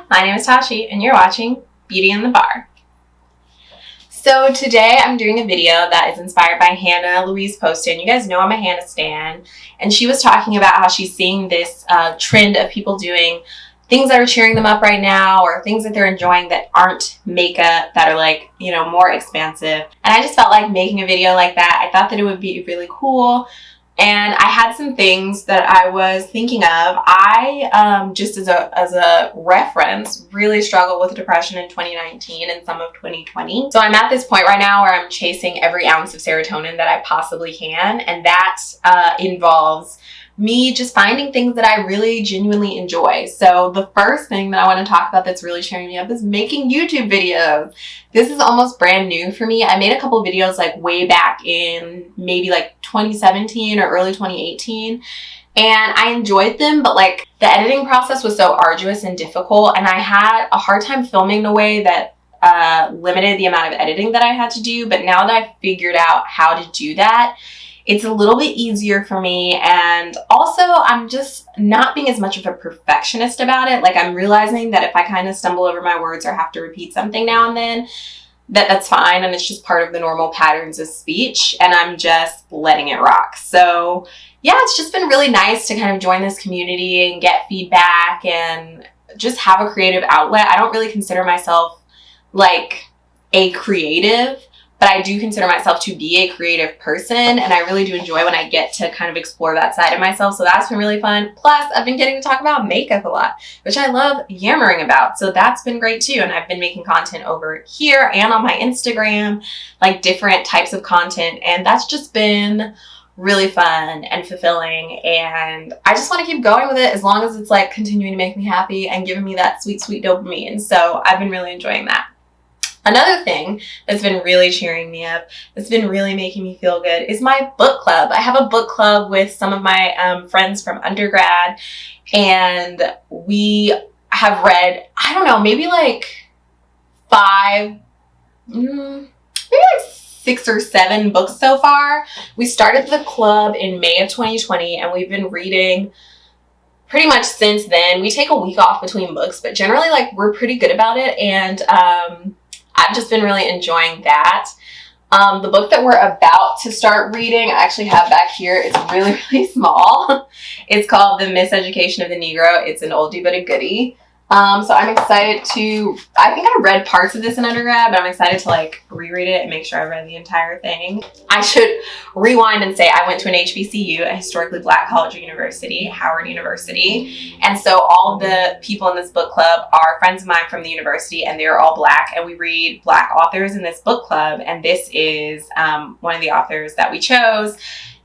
My name is Tashi, and you're watching Beauty in the Bar. So today I'm doing a video that is inspired by Hannah Louise Poston. You guys know I'm a Hannah stan, and she was talking about how she's seeing this trend of people doing things that are cheering them up right now, or things that they're enjoying that aren't makeup, that are like, you know, more expansive. And I just felt like making a video like that. I thought that it would be really cool. And I had some things that I was thinking of. I, just as a reference, really struggled with depression in 2019 and some of 2020. So I'm at this point right now where I'm chasing every ounce of serotonin that I possibly can. And that involves me just finding things that I really genuinely enjoy. So the first thing that I want to talk about that's really cheering me up is making YouTube videos. This is almost brand new for me. I made a couple videos like way back in maybe like 2017 or early 2018. And I enjoyed them, but like the editing process was so arduous and difficult. And I had a hard time filming in a way that limited the amount of editing that I had to do. But now that I've figured out how to do that, it's a little bit easier for me, and also I'm just not being as much of a perfectionist about it. Like, I'm realizing that if I kind of stumble over my words or have to repeat something now and then, that's fine, and it's just part of the normal patterns of speech, and I'm just letting it rock. So yeah, it's just been really nice to kind of join this community and get feedback and just have a creative outlet. I don't really consider myself like a creative, but I do consider myself to be a creative person, and I really do enjoy when I get to kind of explore that side of myself. So that's been really fun. Plus, I've been getting to talk about makeup a lot, which I love yammering about. So that's been great too. And I've been making content over here and on my Instagram, like different types of content. And that's just been really fun and fulfilling. And I just want to keep going with it as long as it's like continuing to make me happy and giving me that sweet, sweet dopamine. So I've been really enjoying that. Another thing that's been really cheering me up, that's been really making me feel good, is my book club. I have a book club with some of my friends from undergrad, and we have read, I don't know, maybe like 6 or 7 books so far. We started the club in May of 2020, and we've been reading pretty much since then. We take a week off between books, but generally like we're pretty good about it, and I've just been really enjoying that. The book that we're about to start reading, I actually have back here. It's really, really small. It's called The Miseducation of the Negro. It's an oldie but a goodie. So I'm excited to, I think I read parts of this in undergrad, but I'm excited to like reread it and make sure I read the entire thing. I should rewind and say I went to an HBCU, a historically Black college or university, Howard University. And so all of the people in this book club are friends of mine from the university, and they're all Black, and we read Black authors in this book club. And this is one of the authors that we chose.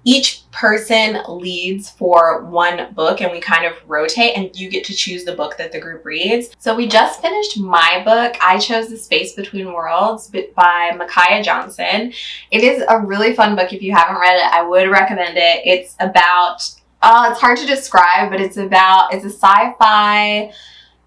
Each person leads for one book, and we kind of rotate, and you get to choose the book that the group reads. So we just finished my book. I chose The Space Between Worlds by Micaiah Johnson. It is a really fun book. If you haven't read it, I would recommend it. It's about, it's hard to describe, but it's a sci-fi.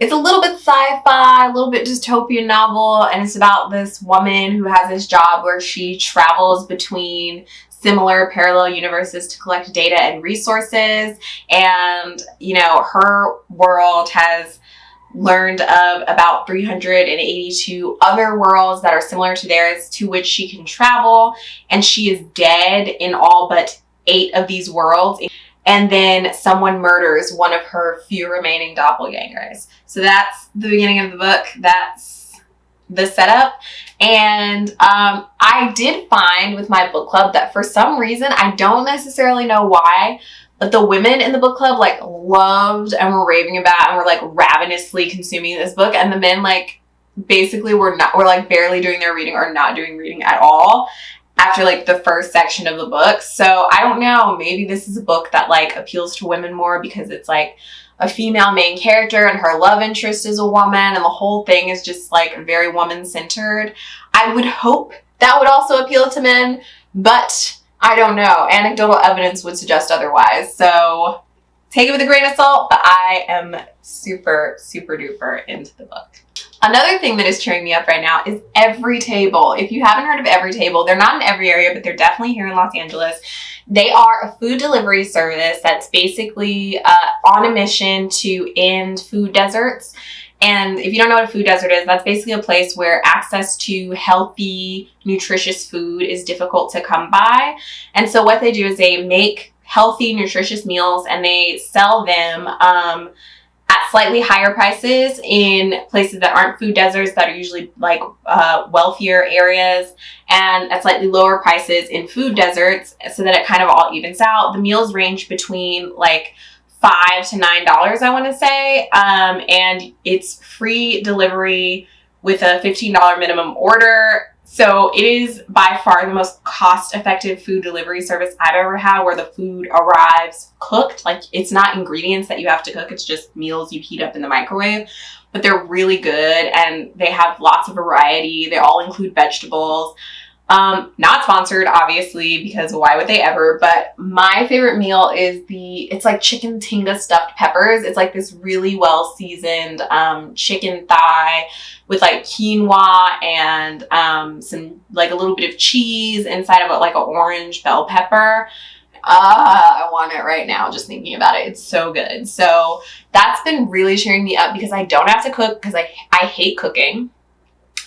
It's a little bit sci-fi, a little bit dystopian novel, and it's about this woman who has this job where she travels between similar parallel universes to collect data and resources. And, you know, her world has learned of about 382 other worlds that are similar to theirs to which she can travel. And she is dead in all but 8 of these worlds. And then someone murders one of her few remaining doppelgangers. So that's the beginning of the book. That's the setup. And I did find with my book club that for some reason, I don't necessarily know why, but the women in the book club like loved and were raving about and were like ravenously consuming this book. And the men like basically were like barely doing their reading or not doing reading at all after like the first section of the book. So I don't know, maybe this is a book that like appeals to women more because it's like a female main character and her love interest is a woman, and the whole thing is just like very woman-centered. I would hope that would also appeal to men, but I don't know. Anecdotal evidence would suggest otherwise. So take it with a grain of salt, but I am super, super duper into the book. Another thing that is cheering me up right now is Every Table. If you haven't heard of Every Table, they're not in every area, but they're definitely here in Los Angeles. They are a food delivery service that's basically on a mission to end food deserts. And if you don't know what a food desert is, that's basically a place where access to healthy, nutritious food is difficult to come by. And so what they do is they make healthy, nutritious meals and they sell them at slightly higher prices in places that aren't food deserts, that are usually like wealthier areas, and at slightly lower prices in food deserts, so that it kind of all evens out. The meals range between like $5 to $9, I want to say, and it's free delivery with a $15 minimum order. So it is by far the most cost-effective food delivery service I've ever had, where the food arrives cooked. Like, it's not ingredients that you have to cook, it's just meals you heat up in the microwave. But they're really good and they have lots of variety. They all include vegetables. Not sponsored, obviously, because why would they ever? But my favorite meal is it's like chicken tinga stuffed peppers. It's like this really well seasoned chicken thigh with like quinoa and some like a little bit of cheese inside of it, like an orange bell pepper. I want it right now just thinking about it. It's so good. So that's been really cheering me up because I don't have to cook, because I hate cooking.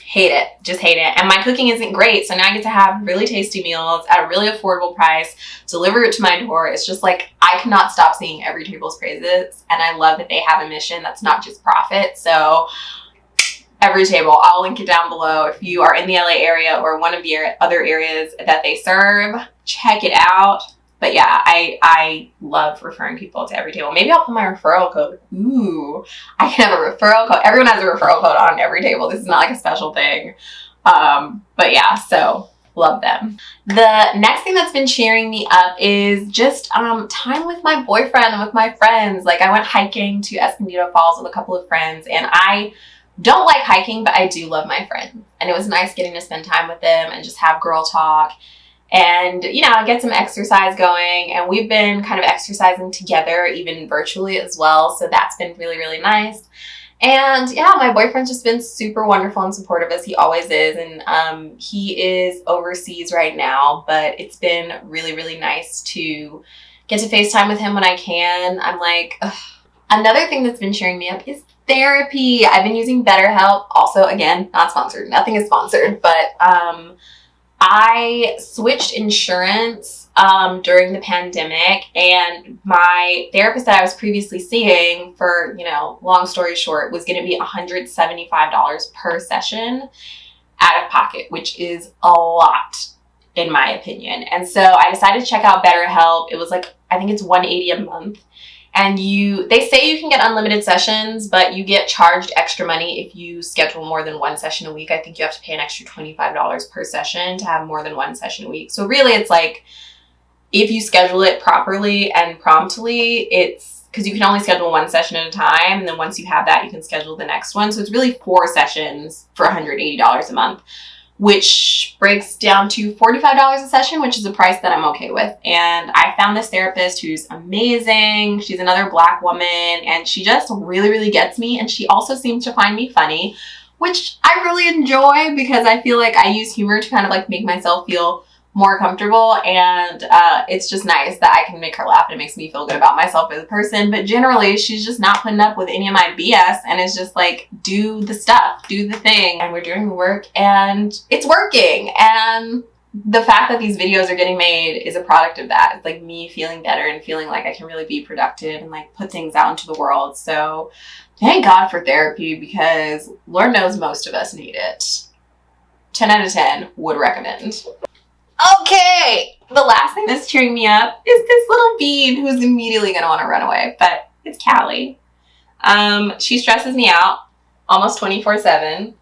Hate it. Just hate it. And my cooking isn't great. So now I get to have really tasty meals at a really affordable price, deliver it to my door. It's just like, I cannot stop singing every table's praises. And I love that they have a mission that's not just profit. So Every Table, I'll link it down below. If you are in the LA area or one of the other areas that they serve, check it out. But yeah, I love referring people to Every Table. Maybe I'll put my referral code. Ooh, I can have a referral code. Everyone has a referral code on Every Table. This is not like a special thing. But yeah, so love them. The next thing that's been cheering me up is just time with my boyfriend and with my friends. Like, I went hiking to Escondido Falls with a couple of friends, and I don't like hiking, but I do love my friends. And it was nice getting to spend time with them and just have girl talk. And, you know, get some exercise going. And we've been kind of exercising together, even virtually as well. So that's been really, really nice. And yeah, my boyfriend's just been super wonderful and supportive, as he always is. And he is overseas right now, but it's been really, really nice to get to FaceTime with him when I can. I'm like, ugh. Another thing that's been cheering me up is therapy. I've been using BetterHelp. Also, again, not sponsored. Nothing is sponsored, but I switched insurance during the pandemic, and my therapist that I was previously seeing, for, you know, long story short, was going to be $175 per session out of pocket, which is a lot in my opinion. And so I decided to check out BetterHelp. It was like, I think it's $180 a month. And they say you can get unlimited sessions, but you get charged extra money if you schedule more than one session a week. I think you have to pay an extra $25 per session to have more than one session a week. So really, it's like, if you schedule it properly and promptly, it's because you can only schedule one session at a time. And then once you have that, you can schedule the next one. So it's really 4 sessions for $180 a month, which breaks down to $45 a session, which is a price that I'm okay with. And I found this therapist who's amazing. She's another Black woman, and she just really, really gets me. And she also seems to find me funny, which I really enjoy, because I feel like I use humor to kind of like make myself feel more comfortable. And it's just nice that I can make her laugh, and it makes me feel good about myself as a person. But generally, she's just not putting up with any of my BS, and it's just like, do the stuff, do the thing. And we're doing the work, and it's working. And the fact that these videos are getting made is a product of that. It's like me feeling better and feeling like I can really be productive and like put things out into the world. So thank God for therapy, because Lord knows most of us need it. 10 out of 10 would recommend. Okay, the last thing that's cheering me up is this little bean who's immediately going to want to run away, but it's Cali. She stresses me out almost 24/7,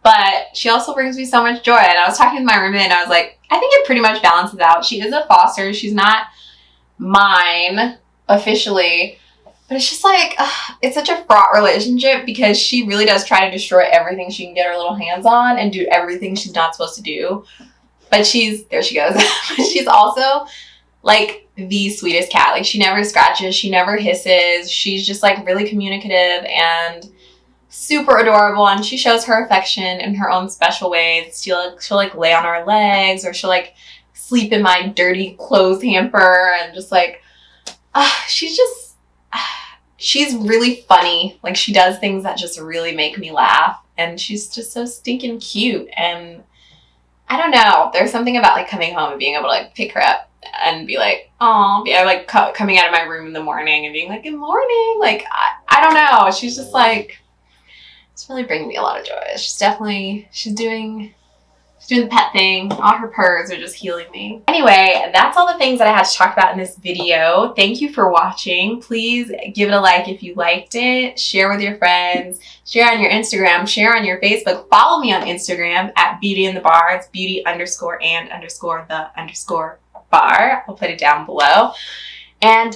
but she also brings me so much joy. And I was talking with my roommate, and I was like, I think it pretty much balances out. She is a foster. She's not mine officially, but it's just like, it's such a fraught relationship, because she really does try to destroy everything she can get her little hands on and do everything she's not supposed to do. But there she goes. But she's also like the sweetest cat. Like, she never scratches, she never hisses. She's just like really communicative and super adorable, and she shows her affection in her own special ways. She'll like lay on our legs, or she'll like sleep in my dirty clothes hamper, and just like, she's just, she's really funny. Like, she does things that just really make me laugh. And she's just so stinking cute. And I don't know. There's something about like coming home and being able to like pick her up and be like, oh, yeah, like coming out of my room in the morning and being like, good morning. Like, I don't know. She's just like, it's really bringing me a lot of joy. She's doing the pet thing. All her purrs are just healing me. Anyway, that's all the things that I had to talk about in this video. Thank you for watching. Please give it a like if you liked it. Share with your friends. Share on your Instagram. Share on your Facebook. Follow me on Instagram at Beauty in the Bar. It's beauty_and_the_bar. I'll put it down below. And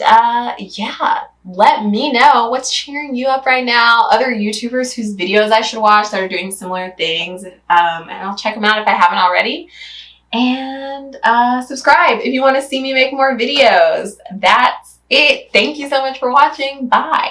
yeah, let me know what's cheering you up right now. Other YouTubers whose videos I should watch that are doing similar things. And I'll check them out if I haven't already. And subscribe if you want to see me make more videos. That's it. Thank you so much for watching. Bye.